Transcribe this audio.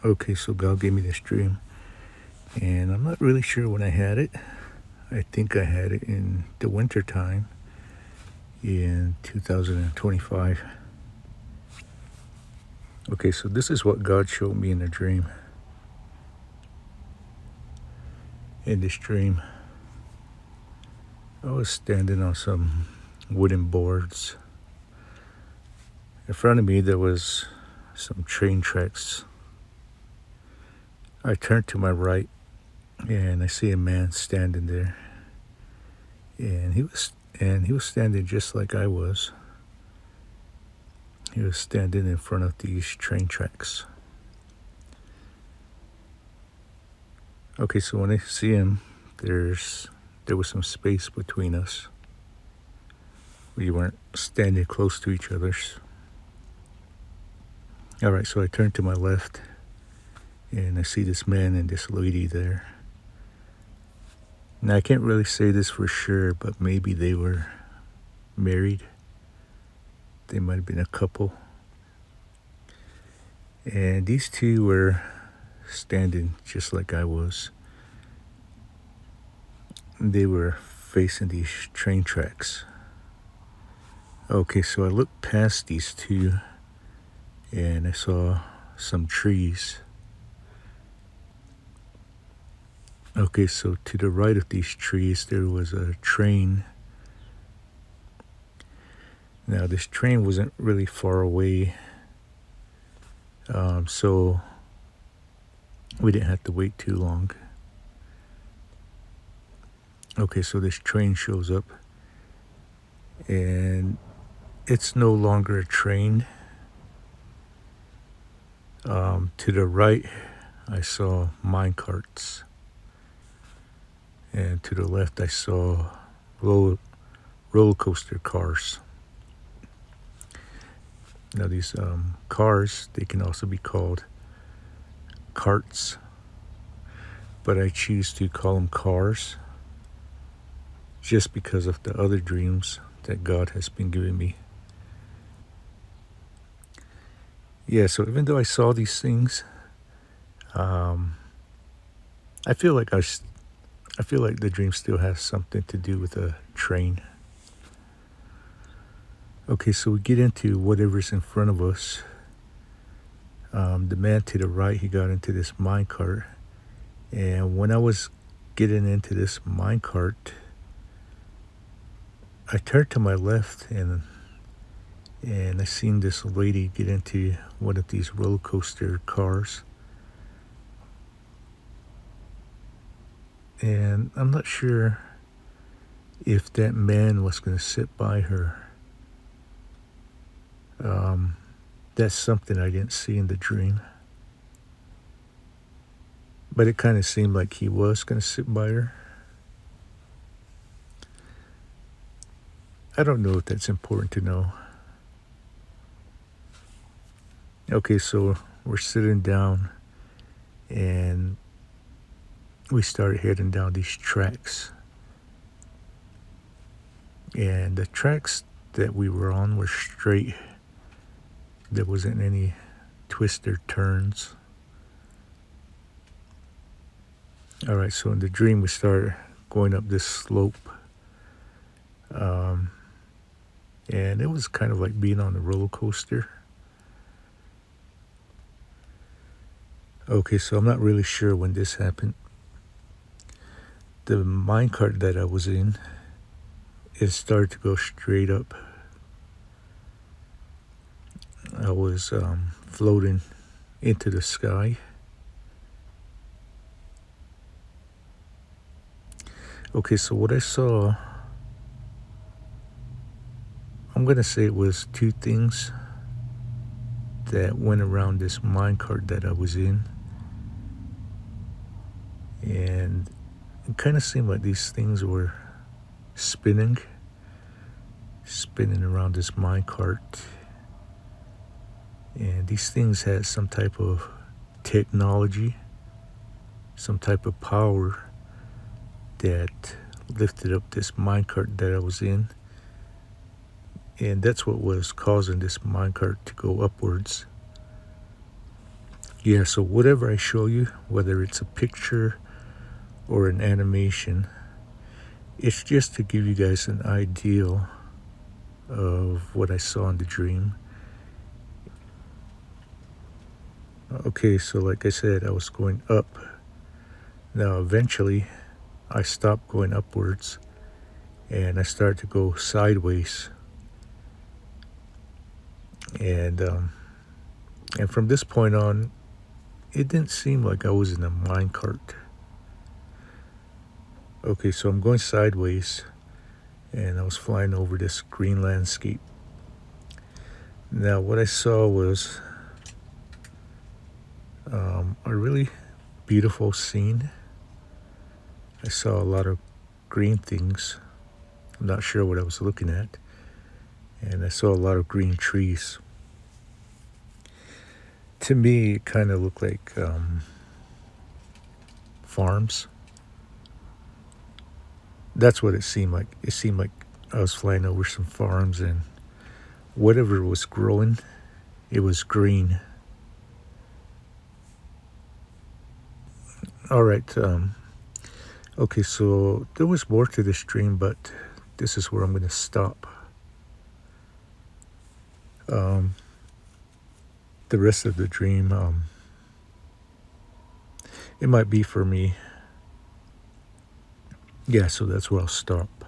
Okay, so God gave me this dream, and I'm not really sure when I had it. I think I had it in the winter time in 2025. Okay, so this is what God showed me in a dream. In this dream, I was standing on some wooden boards. In front of me, there was some train tracks. I turned to my right, and I see a man standing there, and he was standing just like I was. He was standing in front of these train tracks. Okay, so when I see him, there was some space between us. We weren't standing close to each other. All right, so I turn to my left, and I see this man and this lady there. Now, I can't really say this for sure, but maybe they were married. They might have been a couple. And these two were standing just like I was. They were facing these train tracks. Okay, so I looked past these two, and I saw some trees. Okay, so to the right of these trees, there was a train. Now, this train wasn't really far away, so we didn't have to wait too long. Okay, so this train shows up, and it's no longer a train. To the right, I saw mine carts, and to the left, I saw roller coaster cars. Now, these cars, they can also be called carts, but I choose to call them cars just because of the other dreams that God has been giving me. Yeah, so even though I saw these things, I feel like I feel like the dream still has something to do with a train. Okay, so we get into whatever's in front of us. The man to the right, he got into this minecart, and when I was getting into this minecart, I turned to my left, and I seen this lady get into one of these roller coaster cars. And I'm not sure if that man was going to sit by her. That's something I didn't see in the dream. But it kind of seemed like he was going to sit by her. I don't know if that's important to know. Okay, so we're sitting down, and we started heading down these tracks. And the tracks that we were on were straight. There wasn't any twists or turns. All right, so in the dream, we started going up this slope. And it was kind of like being on a roller coaster. Okay, so I'm not really sure when this happened. The minecart that I was in, it started to go straight up. I was floating into the sky. Okay, so what I saw, I'm going to say it was two things that went around this minecart that I was in. And it kind of seemed like these things were spinning around this minecart. And these things had some type of technology, some type of power that lifted up this minecart that I was in. And that's what was causing this minecart to go upwards. Yeah, so whatever I show you, whether it's a picture or an animation, it's just to give you guys an idea of what I saw in the dream. Okay, so like I said, I was going up. Now, eventually, I stopped going upwards and I started to go sideways. And from this point on, it didn't seem like I was in a minecart. Okay, so I'm going sideways and I was flying over this green landscape. Now, what I saw was a really beautiful scene. I saw a lot of green things. I'm not sure what I was looking at. And I saw a lot of green trees. To me, it kind of looked like farms. That's what it seemed like. It seemed like I was flying over some farms and whatever was growing, it was green. All right. Okay, so there was more to this dream, but this is where I'm going to stop. The rest of the dream, it might be for me. Yeah, so that's where I'll stop.